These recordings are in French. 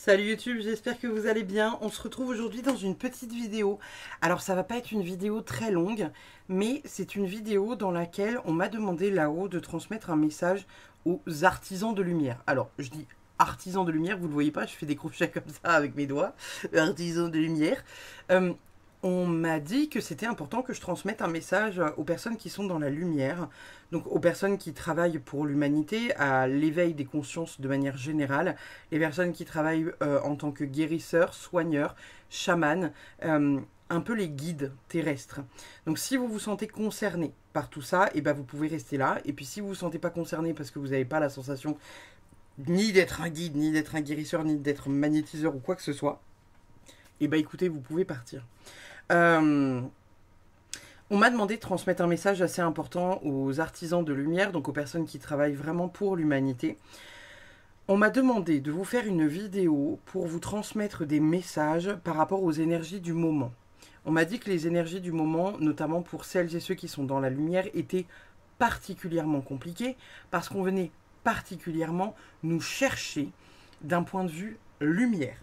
Salut YouTube, j'espère que vous allez bien. On se retrouve aujourd'hui dans une petite vidéo. Alors ça va pas être une vidéo très longue, mais c'est une vidéo dans laquelle on m'a demandé là-haut de transmettre un message aux artisans de lumière. Alors je dis artisans de lumière, vous le voyez pas, je fais des crochets comme ça avec mes doigts. Artisans de lumière. On m'a dit que c'était important que je transmette un message aux personnes qui sont dans la lumière, donc aux personnes qui travaillent pour l'humanité, à l'éveil des consciences de manière générale, les personnes qui travaillent en tant que guérisseurs, soigneurs, chamans, un peu les guides terrestres. Donc si vous vous sentez concerné par tout ça, et ben vous pouvez rester là. Et puis si vous ne vous sentez pas concerné parce que vous n'avez pas la sensation ni d'être un guide, ni d'être un guérisseur, ni d'être magnétiseur ou quoi que ce soit, et ben écoutez, vous pouvez partir. On m'a demandé de transmettre un message assez important aux artisans de lumière, donc aux personnes qui travaillent vraiment pour l'humanité. On m'a demandé de vous faire une vidéo pour vous transmettre des messages par rapport aux énergies du moment. On m'a dit que les énergies du moment, notamment pour celles et ceux qui sont dans la lumière, étaient particulièrement compliquées parce qu'on venait particulièrement nous chercher d'un point de vue lumière.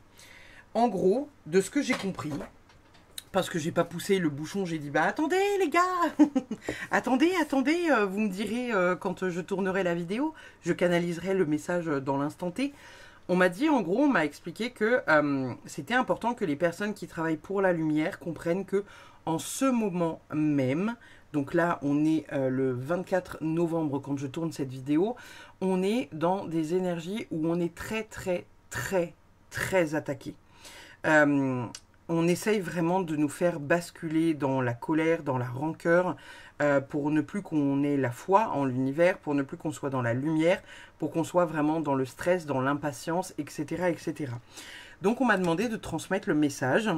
En gros, de ce que j'ai compris, parce que j'ai pas poussé le bouchon, j'ai dit bah attendez les gars, attendez, vous me direz quand je tournerai la vidéo, je canaliserai le message dans l'instant T. On m'a dit en gros, on m'a expliqué que c'était important que les personnes qui travaillent pour la lumière comprennent que en ce moment même, donc là on est le 24 novembre quand je tourne cette vidéo, on est dans des énergies où on est très attaqué. On essaye vraiment de nous faire basculer dans la colère, dans la rancœur, pour ne plus qu'on ait la foi en l'univers, pour ne plus qu'on soit dans la lumière, pour qu'on soit vraiment dans le stress, dans l'impatience, etc., etc. Donc on m'a demandé de transmettre le message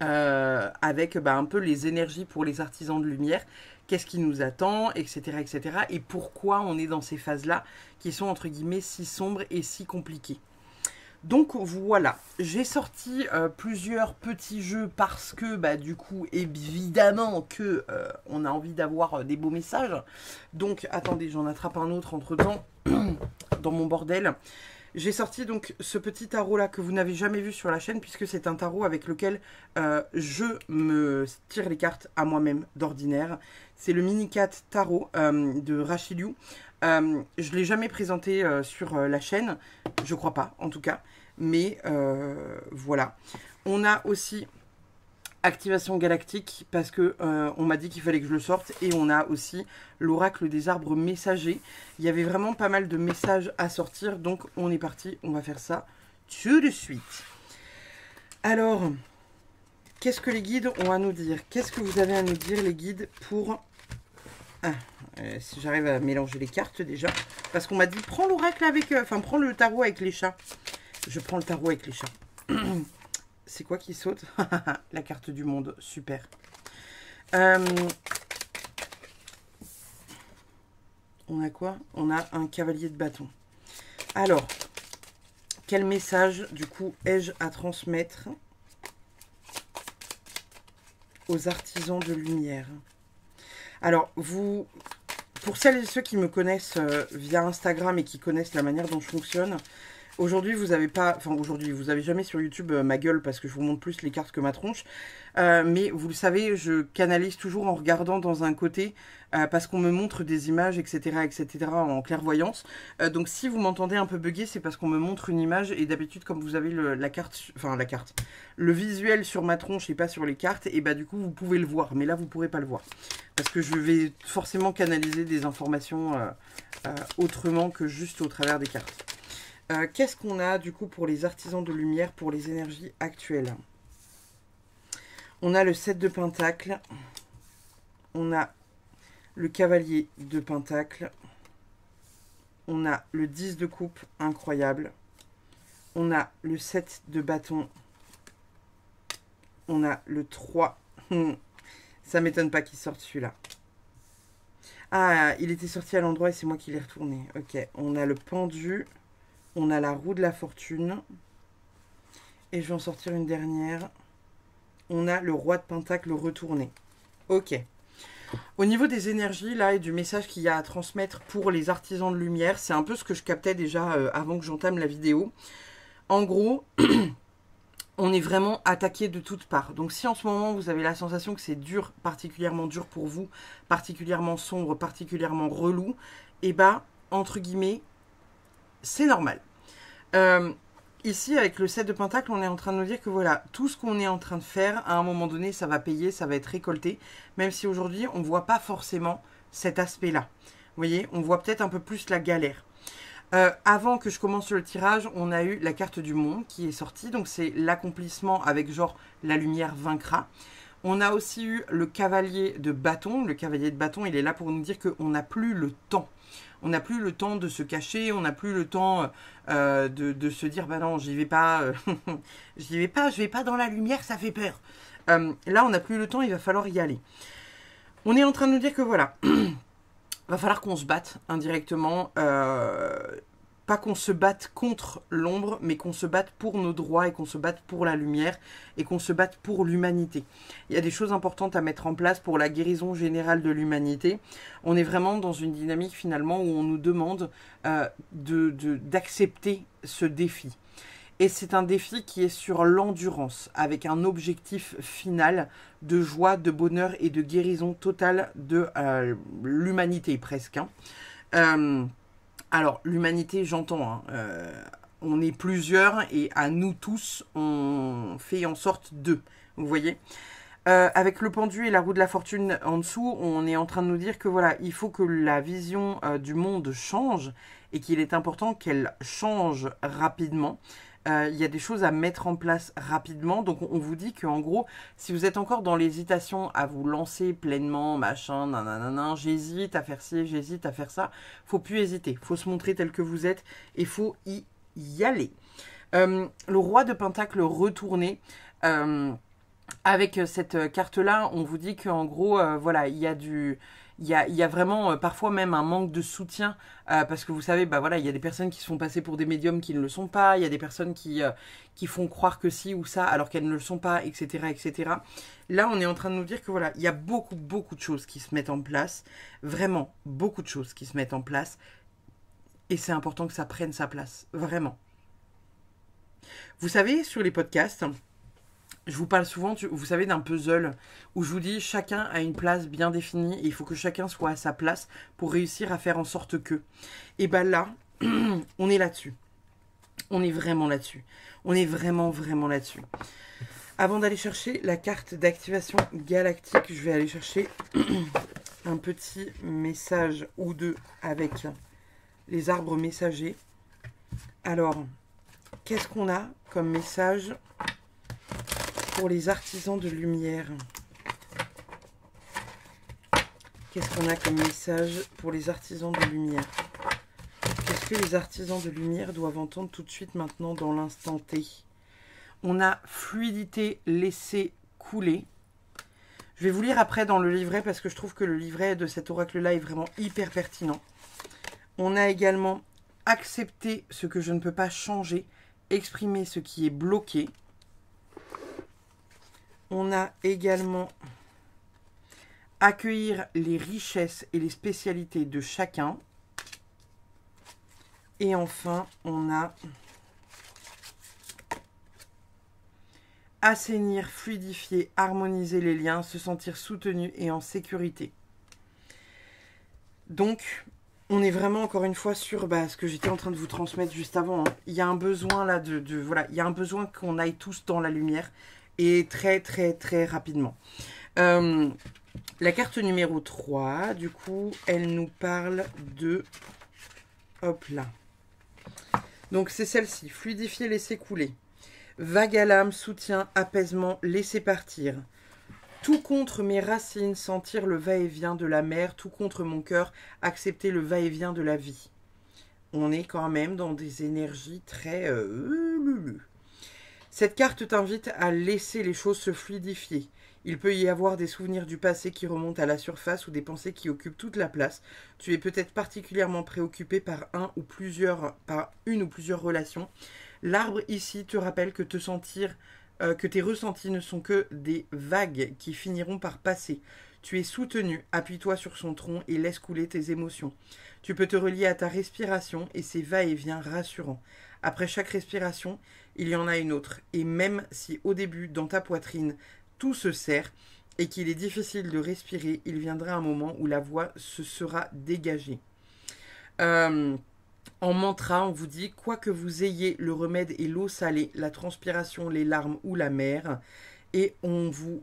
avec un peu les énergies pour les artisans de lumière, qu'est-ce qui nous attend, etc., etc. Et pourquoi on est dans ces phases-là qui sont entre guillemets si sombres et si compliquées. Donc voilà, j'ai sorti plusieurs petits jeux parce que du coup évidemment que on a envie d'avoir des beaux messages. Donc attendez, j'en attrape un autre entre temps dans mon bordel. J'ai sorti donc ce petit tarot là que vous n'avez jamais vu sur la chaîne puisque c'est un tarot avec lequel je me tire les cartes à moi-même d'ordinaire. C'est le Mini 4 Tarot de Racheliou. Je ne l'ai jamais présenté sur la chaîne, je crois pas en tout cas, mais voilà. On a aussi Activation Galactique parce que on m'a dit qu'il fallait que je le sorte, et on a aussi l'Oracle des Arbres Messagers. Il y avait vraiment pas mal de messages à sortir, donc on est parti, on va faire ça tout de suite. Alors, qu'est-ce que les guides ont à nous dire? Qu'est-ce que vous avez à nous dire les guides pour... si j'arrive à mélanger les cartes déjà, parce qu'on m'a dit prends l'oracle avec, prends le tarot avec les chats. Je prends le tarot avec les chats. C'est quoi qui saute? La carte du monde, super. On a quoi? On a un cavalier de bâton. Alors, quel message du coup ai-je à transmettre aux artisans de lumière? Alors, pour celles et ceux qui me connaissent via Instagram et qui connaissent la manière dont je fonctionne, aujourd'hui, vous avez pas... Enfin, aujourd'hui, vous avez jamais sur YouTube ma gueule parce que je vous montre plus les cartes que ma tronche. Mais vous le savez, je canalise toujours en regardant dans un côté parce qu'on me montre des images, etc., en clairvoyance. Donc, si vous m'entendez un peu bugger, c'est parce qu'on me montre une image. Et d'habitude, comme vous avez le visuel sur ma tronche et pas sur les cartes, et du coup, vous pouvez le voir. Mais là, vous pourrez pas le voir. Parce que je vais forcément canaliser des informations autrement que juste au travers des cartes. Qu'est-ce qu'on a du coup pour les artisans de lumière, pour les énergies actuelles? On a le 7 de Pentacles. On a le cavalier de Pentacles. On a le 10 de coupe, incroyable. On a le 7 de bâton. On a le 3. Ça m'étonne pas qu'il sorte celui-là. Ah, il était sorti à l'endroit et c'est moi qui l'ai retourné. Ok, on a le pendu. On a la roue de la fortune. Et je vais en sortir une dernière. On a le roi de Pentacle retourné. Ok. Au niveau des énergies, là, et du message qu'il y a à transmettre pour les artisans de lumière, c'est un peu ce que je captais déjà avant que j'entame la vidéo. En gros, on est vraiment attaqué de toutes parts. Donc si en ce moment vous avez la sensation que c'est dur, particulièrement dur pour vous, particulièrement sombre, particulièrement relou, et bah, entre guillemets, c'est normal. Ici, avec le 7 de Pentacle, on est en train de nous dire que voilà, tout ce qu'on est en train de faire, à un moment donné, ça va payer, ça va être récolté, même si aujourd'hui, on ne voit pas forcément cet aspect-là. Vous voyez, on voit peut-être un peu plus la galère. Avant que je commence le tirage, on a eu la carte du monde qui est sortie. Donc c'est l'accomplissement avec genre la lumière vaincra. On a aussi eu le cavalier de bâton. Le cavalier de bâton, il est là pour nous dire qu'on n'a plus le temps. On n'a plus le temps de se cacher, on n'a plus le temps de se dire bah non, j'y vais pas, je vais pas dans la lumière, ça fait peur. Là, on n'a plus le temps, il va falloir y aller. On est en train de nous dire que voilà, va falloir qu'on se batte indirectement, pas qu'on se batte contre l'ombre, mais qu'on se batte pour nos droits et qu'on se batte pour la lumière et qu'on se batte pour l'humanité. Il y a des choses importantes à mettre en place pour la guérison générale de l'humanité. On est vraiment dans une dynamique finalement où on nous demande d'accepter ce défi. Et c'est un défi qui est sur l'endurance, avec un objectif final de joie, de bonheur et de guérison totale de l'humanité presque. Alors, l'humanité, j'entends, on est plusieurs et à nous tous, on fait en sorte d'eux, vous voyez. Avec le pendu et la roue de la fortune en dessous, on est en train de nous dire que voilà, il faut que la vision du monde change et qu'il est important qu'elle change rapidement. Il y a des choses à mettre en place rapidement. Donc on vous dit qu'en gros, si vous êtes encore dans l'hésitation à vous lancer pleinement, machin, nanana, j'hésite à faire ci, j'hésite à faire ça, faut plus hésiter. Faut se montrer tel que vous êtes et faut y aller. Le roi de Pentacle retourné. Avec cette carte-là, on vous dit qu'en gros, voilà, il y a vraiment parfois même un manque de soutien parce que vous savez, bah voilà, il y a des personnes qui se font passer pour des médiums qui ne le sont pas, il y a des personnes qui font croire que si ou ça alors qu'elles ne le sont pas, etc., etc. Là, on est en train de nous dire que voilà, il y a beaucoup de choses qui se mettent en place, vraiment beaucoup de choses qui se mettent en place et c'est important que ça prenne sa place, vraiment. Vous savez, sur les podcasts, je vous parle souvent, vous savez, d'un puzzle où je vous dis chacun a une place bien définie et il faut que chacun soit à sa place pour réussir à faire en sorte que. Et bien là, on est là-dessus. On est vraiment là-dessus. On est vraiment là-dessus. Avant d'aller chercher la carte d'activation galactique, je vais aller chercher un petit message ou deux avec les arbres messagers. Alors, qu'est-ce qu'on a comme message pour les artisans de lumière? Qu'est-ce qu'on a comme message pour les artisans de lumière? Qu'est-ce que les artisans de lumière doivent entendre tout de suite maintenant dans l'instant T? On a fluidité, laisser couler. Je vais vous lire après dans le livret parce que je trouve que le livret de cet oracle-là est vraiment hyper pertinent. On a également accepter ce que je ne peux pas changer, exprimer ce qui est bloqué. On a également accueillir les richesses et les spécialités de chacun. Et enfin, on a assainir, fluidifier, harmoniser les liens, se sentir soutenu et en sécurité. Donc, on est vraiment encore une fois sur ce que j'étais en train de vous transmettre juste avant. Hein. Il y a un besoin là voilà, il y a un besoin qu'on aille tous dans la lumière. Et très rapidement. La carte numéro 3, du coup, elle nous parle de... Hop là. Donc c'est celle-ci. Fluidifier, laisser couler. Vague à l'âme, soutien, apaisement, laisser partir. Tout contre mes racines, sentir le va-et-vient de la mer. Tout contre mon cœur, accepter le va-et-vient de la vie. On est quand même dans des énergies très... Cette carte t'invite à laisser les choses se fluidifier. Il peut y avoir des souvenirs du passé qui remontent à la surface ou des pensées qui occupent toute la place. Tu es peut-être particulièrement préoccupé par une ou plusieurs relations. L'arbre ici te rappelle que tes ressentis ne sont que des vagues qui finiront par passer. Tu es soutenu, appuie-toi sur son tronc et laisse couler tes émotions. Tu peux te relier à ta respiration et ses va-et-vient rassurants. Après chaque respiration, il y en a une autre. Et même si au début, dans ta poitrine, tout se serre et qu'il est difficile de respirer, il viendra un moment où la voix se sera dégagée. En mantra, on vous dit, quoi que vous ayez, le remède est l'eau salée, la transpiration, les larmes ou la mer. Et on vous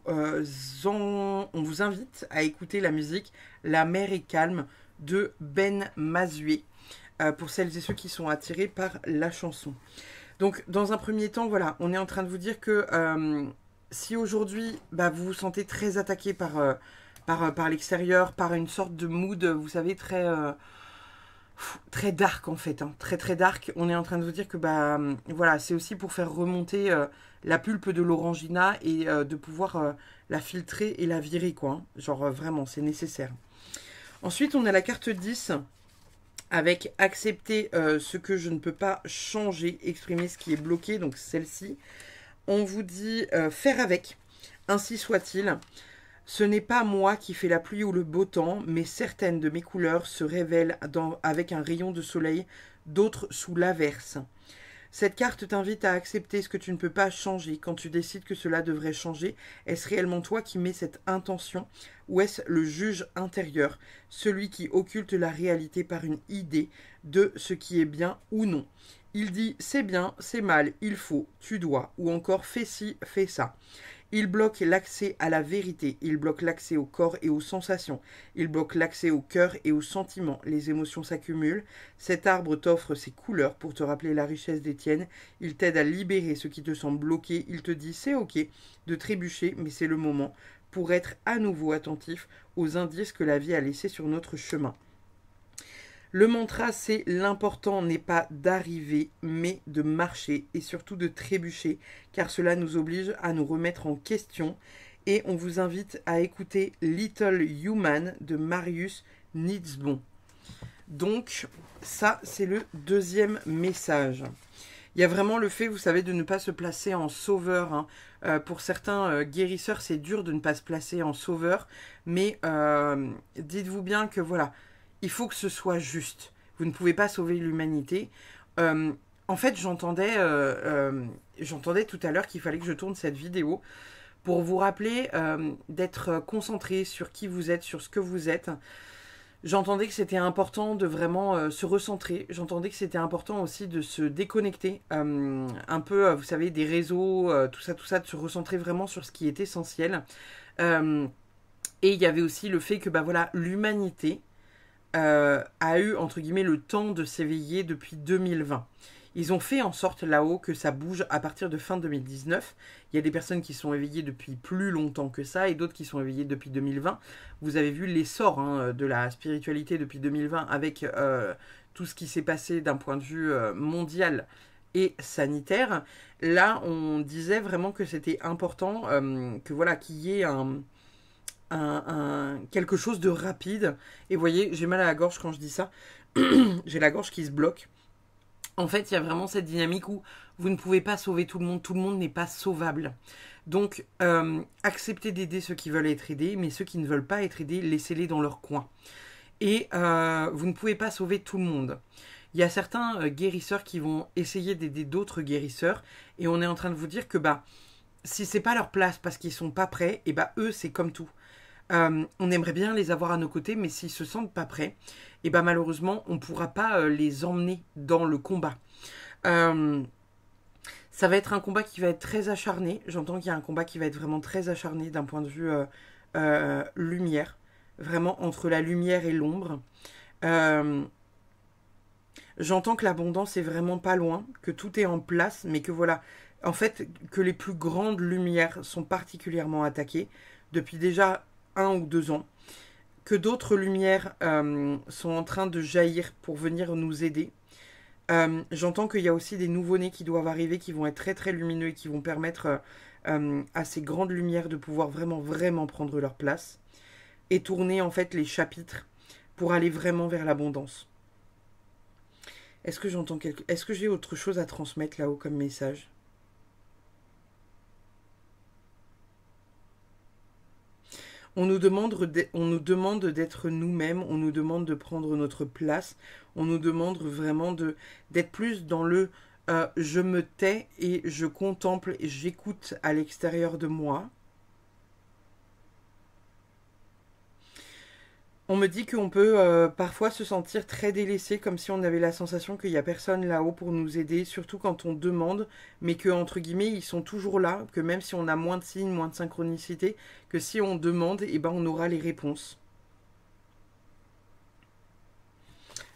invite à écouter la musique La mer est calme de Ben Mazué, pour celles et ceux qui sont attirés par la chanson. Donc, dans un premier temps, voilà, on est en train de vous dire que si aujourd'hui, vous vous sentez très attaqué par l'extérieur, par une sorte de mood, vous savez, très dark en fait, hein, très dark, on est en train de vous dire que voilà, c'est aussi pour faire remonter la pulpe de l'orangina et de pouvoir la filtrer et la virer, quoi. Hein. Genre vraiment, c'est nécessaire. Ensuite, on a la carte 10 avec accepter ce que je ne peux pas changer, exprimer ce qui est bloqué, donc celle-ci. On vous dit faire avec, ainsi soit-il. Ce n'est pas moi qui fais la pluie ou le beau temps, mais certaines de mes couleurs se révèlent avec un rayon de soleil, d'autres sous l'averse. Cette carte t'invite à accepter ce que tu ne peux pas changer. Quand tu décides que cela devrait changer, est-ce réellement toi qui mets cette intention ou est-ce le juge intérieur, celui qui occulte la réalité par une idée de ce qui est bien ou non? Il dit c'est bien, c'est mal, il faut, tu dois, ou encore fais ci, fais ça. Il bloque l'accès à la vérité, il bloque l'accès au corps et aux sensations, il bloque l'accès au cœur et aux sentiments. Les émotions s'accumulent. Cet arbre t'offre ses couleurs pour te rappeler la richesse des tiennes. Il t'aide à libérer ce qui te semble bloqué. Il te dit c'est ok de trébucher, mais c'est le moment pour être à nouveau attentif aux indices que la vie a laissés sur notre chemin. Le mantra, c'est l'important n'est pas d'arriver, mais de marcher et surtout de trébucher, car cela nous oblige à nous remettre en question. Et on vous invite à écouter Little Human de Marius Nietsbon. Donc, ça, c'est le deuxième message. Il y a vraiment le fait, vous savez, de ne pas se placer en sauveur. Hein. Pour certains guérisseurs, c'est dur de ne pas se placer en sauveur, mais dites-vous bien que voilà, il faut que ce soit juste. Vous ne pouvez pas sauver l'humanité. En fait, j'entendais tout à l'heure qu'il fallait que je tourne cette vidéo pour vous rappeler d'être concentré sur qui vous êtes, sur ce que vous êtes. J'entendais que c'était important de vraiment se recentrer. J'entendais que c'était important aussi de se déconnecter un peu, vous savez, des réseaux, tout ça, de se recentrer vraiment sur ce qui est essentiel. Et il y avait aussi le fait que voilà, l'humanité a eu, entre guillemets, le temps de s'éveiller depuis 2020. Ils ont fait en sorte là-haut que ça bouge à partir de fin 2019. Il y a des personnes qui sont éveillées depuis plus longtemps que ça et d'autres qui sont éveillées depuis 2020. Vous avez vu l'essor de la spiritualité depuis 2020 avec tout ce qui s'est passé d'un point de vue mondial et sanitaire. Là, on disait vraiment que c'était important que voilà, qu'il y ait quelque chose de rapide. Et vous voyez, j'ai mal à la gorge quand je dis ça. J'ai la gorge qui se bloque. En fait, il y a vraiment cette dynamique où vous ne pouvez pas sauver tout le monde n'est pas sauvable. Donc, acceptez d'aider ceux qui veulent être aidés, mais ceux qui ne veulent pas être aidés, laissez-les dans leur coin. Et vous ne pouvez pas sauver tout le monde. Il y a certains guérisseurs qui vont essayer d'aider d'autres guérisseurs, et on est en train de vous dire que si c'est pas leur place parce qu'ils sont pas prêts, et eux c'est comme tout. On aimerait bien les avoir à nos côtés, mais s'ils se sentent pas prêts, et malheureusement, on ne pourra pas les emmener dans le combat. Ça va être un combat qui va être très acharné. J'entends qu'il y a un combat qui va être vraiment très acharné d'un point de vue lumière. Vraiment entre la lumière et l'ombre. J'entends que l'abondance est vraiment pas loin, que tout est en place, mais que voilà, en fait, que les plus grandes lumières sont particulièrement attaquées depuis déjà 1 ou 2 ans, que d'autres lumières sont en train de jaillir pour venir nous aider. J'entends qu'il y a aussi des nouveau-nés qui doivent arriver, qui vont être très très lumineux et qui vont permettre à ces grandes lumières de pouvoir vraiment prendre leur place et tourner en fait les chapitres pour aller vraiment vers l'abondance. Est-ce que j'entends Est-ce que j'ai autre chose à transmettre là-haut comme message ? On nous demande d'être nous-mêmes, on nous demande de prendre notre place, on nous demande vraiment d'être plus dans le je me tais et je contemple et j'écoute à l'extérieur de moi. On me dit qu'on peut parfois se sentir très délaissé, comme si on avait la sensation qu'il n'y a personne là-haut pour nous aider, surtout quand on demande, mais que, entre guillemets, ils sont toujours là, que même si on a moins de signes, moins de synchronicité, que si on demande, eh ben, on aura les réponses.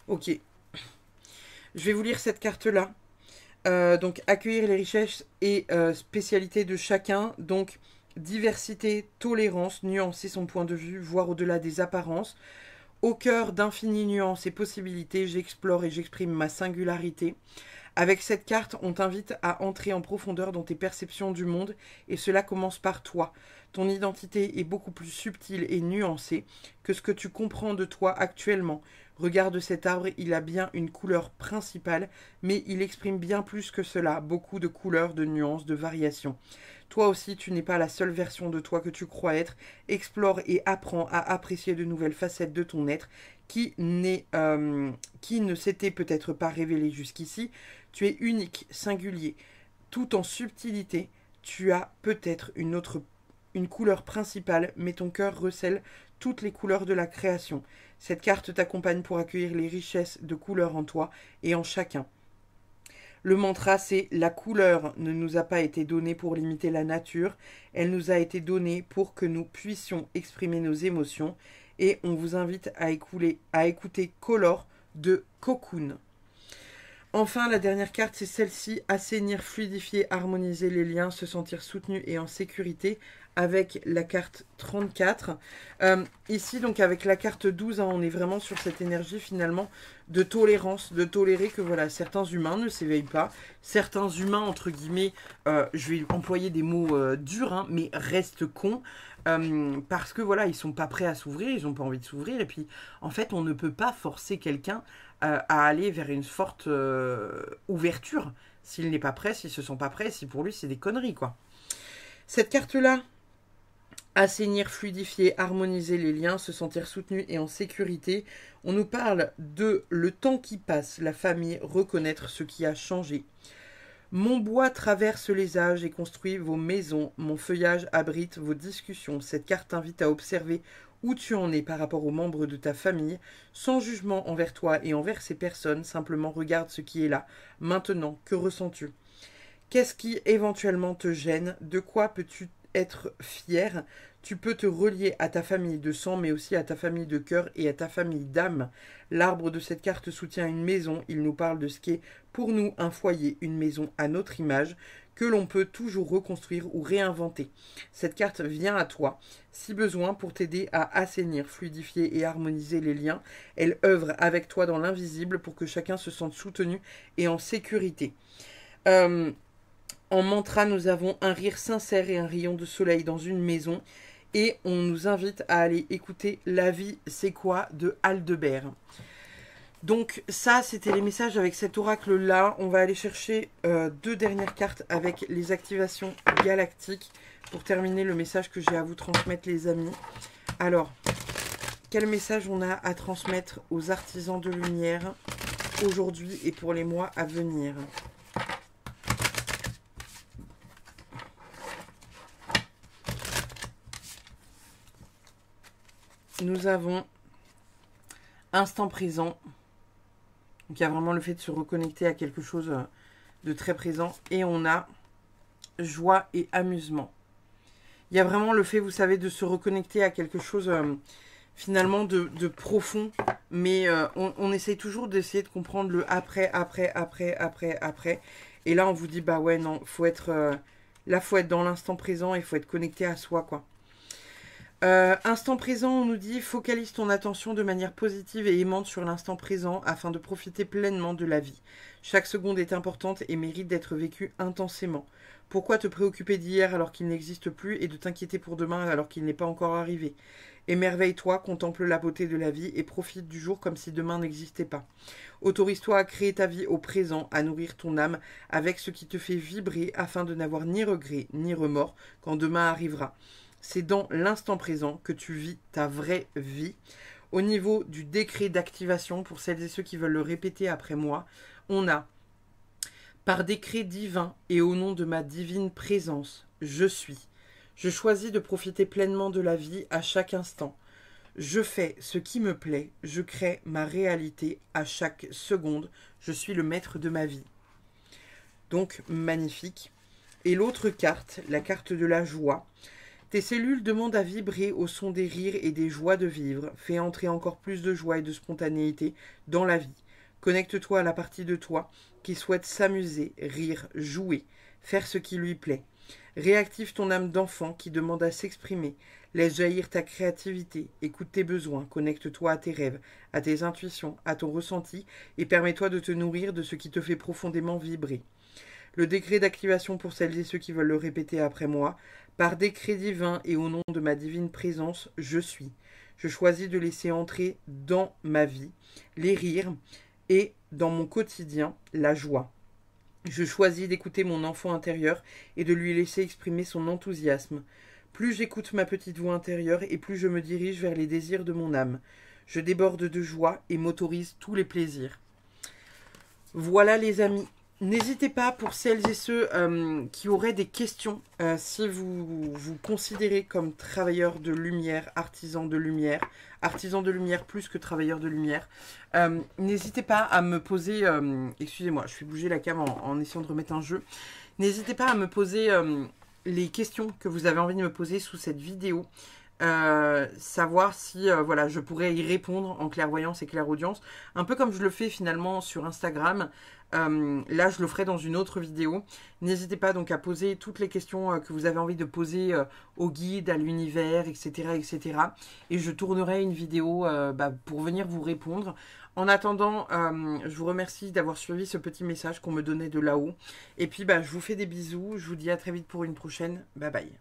Ok. Je vais vous lire cette carte-là. Donc, accueillir les richesses et spécialités de chacun. Donc, diversité, tolérance, nuancer son point de vue, voir au-delà des apparences. Au cœur d'infinies nuances et possibilités, j'explore et j'exprime ma singularité. Avec cette carte, on t'invite à entrer en profondeur dans tes perceptions du monde, et cela commence par toi. Ton identité est beaucoup plus subtile et nuancée que ce que tu comprends de toi actuellement. Regarde cet arbre, il a bien une couleur principale, mais il exprime bien plus que cela, beaucoup de couleurs, de nuances, de variations. Toi aussi, tu n'es pas la seule version de toi que tu crois être. Explore et apprends à apprécier de nouvelles facettes de ton être qui ne s'était peut-être pas révélé jusqu'ici. Tu es unique, singulier, tout en subtilité. Tu as peut-être une couleur principale, mais ton cœur recèle toutes les couleurs de la création. Cette carte t'accompagne pour accueillir les richesses de couleurs en toi et en chacun. Le mantra, c'est « La couleur ne nous a pas été donnée pour limiter la nature, elle nous a été donnée pour que nous puissions exprimer nos émotions. » Et on vous invite à écouter Color de Cocoon. Enfin, la dernière carte, c'est celle-ci, assainir, fluidifier, harmoniser les liens, se sentir soutenu et en sécurité, avec la carte 34. Ici, donc avec la carte 12, on est vraiment sur cette énergie finalement de tolérance, de tolérer que voilà, certains humains ne s'éveillent pas, certains humains, entre guillemets, je vais employer des mots durs, mais restent cons, parce que voilà, ils sont pas prêts à s'ouvrir, ils n'ont pas envie de s'ouvrir, et puis en fait, on ne peut pas forcer quelqu'un à aller vers une forte ouverture s'il n'est pas prêt, s'il se sent pas prêt, si pour lui c'est des conneries, quoi. Cette carte-là, assainir, fluidifier, harmoniser les liens, se sentir soutenu et en sécurité. On nous parle de le temps qui passe, la famille, reconnaître ce qui a changé. Mon bois traverse les âges et construit vos maisons. Mon feuillage abrite vos discussions. Cette carte t'invite à observer où tu en es par rapport aux membres de ta famille, sans jugement envers toi et envers ces personnes. Simplement regarde ce qui est là. Maintenant, que ressens-tu ? Qu'est-ce qui éventuellement te gêne? De quoi peux-tu être fier? Tu peux te relier à ta famille de sang, mais aussi à ta famille de cœur et à ta famille d'âme. L'arbre de cette carte soutient une maison. Il nous parle de ce qu'est pour nous un foyer, une maison à notre image, que l'on peut toujours reconstruire ou réinventer. Cette carte vient à toi, si besoin, pour t'aider à assainir, fluidifier et harmoniser les liens. Elle œuvre avec toi dans l'invisible pour que chacun se sente soutenu et en sécurité. En mantra, nous avons un rire sincère et un rayon de soleil dans une maison. Et on nous invite à aller écouter La vie, c'est quoi de Aldebert. Donc ça, c'était les messages avec cet oracle-là. On va aller chercher deux dernières cartes avec les activations galactiques pour terminer le message que j'ai à vous transmettre, les amis. Alors, quel message on a à transmettre aux artisans de lumière aujourd'hui et pour les mois à venir ? Nous avons instant présent. Donc il y a vraiment le fait de se reconnecter à quelque chose de très présent. Et on a joie et amusement. Il y a vraiment le fait, vous savez, de se reconnecter à quelque chose finalement de profond. Mais on essaye toujours d'essayer de comprendre le après. Et là, on vous dit, bah ouais, non, faut être dans l'instant présent et il faut être connecté à soi, quoi. Instant présent, on nous dit, focalise ton attention de manière positive et aimante sur l'instant présent afin de profiter pleinement de la vie. Chaque seconde est importante et mérite d'être vécue intensément. Pourquoi te préoccuper d'hier alors qu'il n'existe plus et de t'inquiéter pour demain alors qu'il n'est pas encore arrivé? Émerveille-toi, contemple la beauté de la vie et profite du jour comme si demain n'existait pas. Autorise-toi à créer ta vie au présent, à nourrir ton âme avec ce qui te fait vibrer afin de n'avoir ni regret ni remords quand demain arrivera. C'est dans l'instant présent que tu vis ta vraie vie. Au niveau du décret d'activation, pour celles et ceux qui veulent le répéter après moi, on a: par décret divin et au nom de ma divine présence, je suis. Je choisis de profiter pleinement de la vie à chaque instant. Je fais ce qui me plaît, je crée ma réalité à chaque seconde. Je suis le maître de ma vie. Donc, magnifique. Et l'autre carte, la carte de la joie. Tes cellules demandent à vibrer au son des rires et des joies de vivre. Fais entrer encore plus de joie et de spontanéité dans la vie. Connecte-toi à la partie de toi qui souhaite s'amuser, rire, jouer, faire ce qui lui plaît. Réactive ton âme d'enfant qui demande à s'exprimer. Laisse jaillir ta créativité, écoute tes besoins, connecte-toi à tes rêves, à tes intuitions, à ton ressenti et permets-toi de te nourrir de ce qui te fait profondément vibrer. Le décret d'activation pour celles et ceux qui veulent le répéter après moi. Par décret divin et au nom de ma divine présence, je suis. Je choisis de laisser entrer dans ma vie les rires et dans mon quotidien la joie. Je choisis d'écouter mon enfant intérieur et de lui laisser exprimer son enthousiasme. Plus j'écoute ma petite voix intérieure et plus je me dirige vers les désirs de mon âme. Je déborde de joie et m'autorise tous les plaisirs. Voilà les amis. N'hésitez pas pour celles et ceux qui auraient des questions, si vous vous considérez comme travailleur de lumière artisan de lumière plus que travailleur de lumière, n'hésitez pas à me poser, excusez-moi, je fais bouger la cam en essayant de remettre un jeu, n'hésitez pas à me poser les questions que vous avez envie de me poser sous cette vidéo. Savoir si voilà, je pourrais y répondre en clairvoyance et clairaudience, un peu comme je le fais finalement sur Instagram. Là je le ferai dans une autre vidéo. N'hésitez pas donc à poser toutes les questions que vous avez envie de poser au guide, à l'univers, etc., etc. Et je tournerai une vidéo pour venir vous répondre. En attendant, je vous remercie d'avoir suivi ce petit message qu'on me donnait de là-haut. Et puis je vous fais des bisous, je vous dis à très vite pour une prochaine. Bye bye.